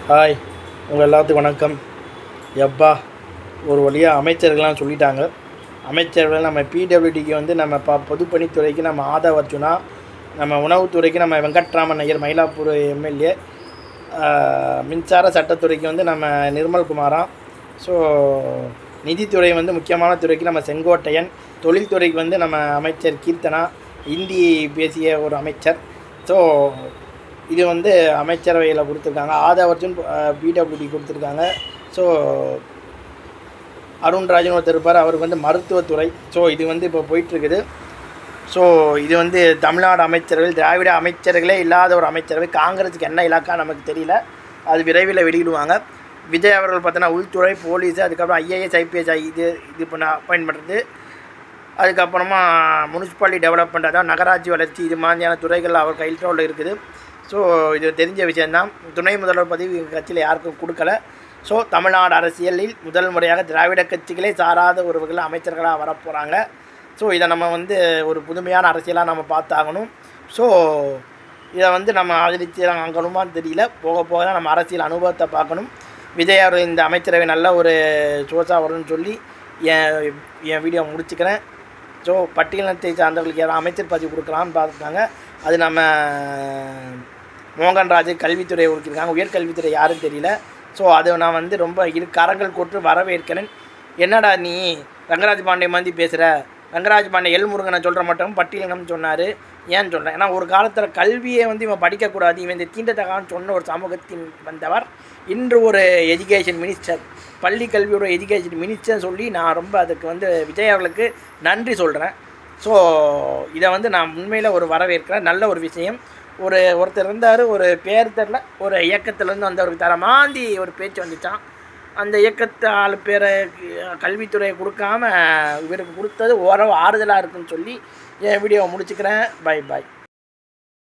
Hi, உங்கள் எல்லாத்துக்கும் வணக்கம். எப்பா ஒரு வழியாக அமைச்சர்கள்லாம் சொல்லிட்டாங்க. அமைச்சர்கள் நம்ம பிடபிள்யூடிக்கு வந்து நம்ம பொதுப்பணித்துறைக்கு நம்ம ஆதவ அர்ஜுனா, நம்ம உணவுத்துறைக்கு நம்ம வெங்கட்ராமன் ஐயர் மயிலாப்பூர் எம்எல்ஏ, மின்சார சட்டத்துறைக்கு வந்து நம்ம நிர்மல்குமாரா, ஸோ நிதித்துறை வந்து முக்கியமான துறைக்கு நம்ம செங்கோட்டையன், தொழில்துறைக்கு வந்து நம்ம அமைச்சர் கீர்த்தனா, இந்தி பேசிய ஒரு அமைச்சர். ஸோ இது வந்து அமைச்சரவையில் கொடுத்துருக்காங்க. ஆதவ அர்ஜுன் பிடபிள்யூடி கொடுத்துருக்காங்க. ஸோ அருண்ராஜன் ஒருத்தர் இருப்பார், அவருக்கு வந்து மருத்துவத்துறை. ஸோ இது வந்து இப்போ போயிட்டுருக்குது. ஸோ இது வந்து தமிழ்நாடு அமைச்சர்கள், திராவிட அமைச்சர்களே இல்லாத ஒரு அமைச்சரவை. காங்கிரஸுக்கு என்ன இலாக்கா நமக்கு தெரியல, அது விரைவில் வெளியிடுவாங்க. விஜய் அவர்கள் பார்த்தோன்னா உள்துறை, போலீஸு, அதுக்கப்புறம் ஐஏஎஸ் ஐபிஎஸ் இது பண்ண அப்பாயின்ட் பண்ணுறது, அதுக்கப்புறமா முனிசிபாலிட்டி டெவலப்மெண்ட், அதாவது நகராட்சி வளர்ச்சி, இது மாதிரியான துறைகள் அவர் கையில் இருக்குது. ஸோ இது தெரிஞ்ச விஷயந்தான். துணை முதல்வர் பதவி கட்சியில் யாருக்கும் கொடுக்கல. ஸோ தமிழ்நாடு அரசியலில் முதல் முறையாக திராவிட கட்சிகளே சாராத ஒருவர்கள் அமைச்சர்களாக வரப்போகிறாங்க. ஸோ இதை நம்ம வந்து ஒரு புதுமையான அரசியலாக நம்ம பார்த்தாகணும். ஸோ இதை வந்து நம்ம ஆதரித்து வாங்கணுமான்னு தெரியல. போக போக தான் நம்ம அரசியல் அனுபவத்தை பார்க்கணும். விஜய் அவர் இந்த அமைச்சரவை நல்ல ஒரு சோர்ஸாக வரும்னு சொல்லி என் வீடியோ முடிச்சுக்கிறேன். ஸோ பட்டியலினத்தை சார்ந்தவர்களுக்கு யாரும் அமைச்சர் பதவி கொடுக்கலான்னு பார்த்துருக்காங்க. அது நம்ம மோகன்ராஜ் கல்வித்துறை கொடுத்துருக்காங்க. உயர்கல்வித்துறை யாருன்னு தெரியல. ஸோ அதை நான் வந்து ரொம்ப கரங்கள் கொட்டு வரவேற்கிறேன். என்னடா நீ ரங்கராஜ் பாண்டே மாதிரி பேசுகிற, ரங்கராஜ் பாண்டே முருகனை சொல்கிற மட்டும் பட்டியலினம்னு சொன்னார், ஏன்னு சொல்கிறேன். ஏன்னா ஒரு காலத்தில் கல்வியை வந்து இவன் படிக்கக்கூடாது, இவன் இந்த தீண்டத்தகான்னு சொன்ன ஒரு சமூகத்தின் வந்தவர் இன்று ஒரு எஜுகேஷன் மினிஸ்டர், பள்ளி கல்வியோட எஜுகேஷன் மினிஸ்டர்னு சொல்லி நான் ரொம்ப அதுக்கு வந்து விஜய் அவர்களுக்கு நன்றி சொல்கிறேன். ஸோ இதை வந்து நான் உண்மையில் ஒரு வரவேற்கிறேன். நல்ல ஒரு விஷயம். ஒருத்தர் இருந்தார், ஒரு பேர் தெரில, ஒரு இயக்கத்திலேருந்து வந்தவருக்கு தரமாந்தி ஒரு பேச்சு வந்துச்சான். அந்த இயக்கத்து ஆள் பேரை கல்வித்துறையை கொடுக்காம இவருக்கு கொடுத்தது ஓரளவு ஆறுதலாக இருக்குன்னு சொல்லி என் வீடியோவை முடிச்சுக்கிறேன். Bye bye.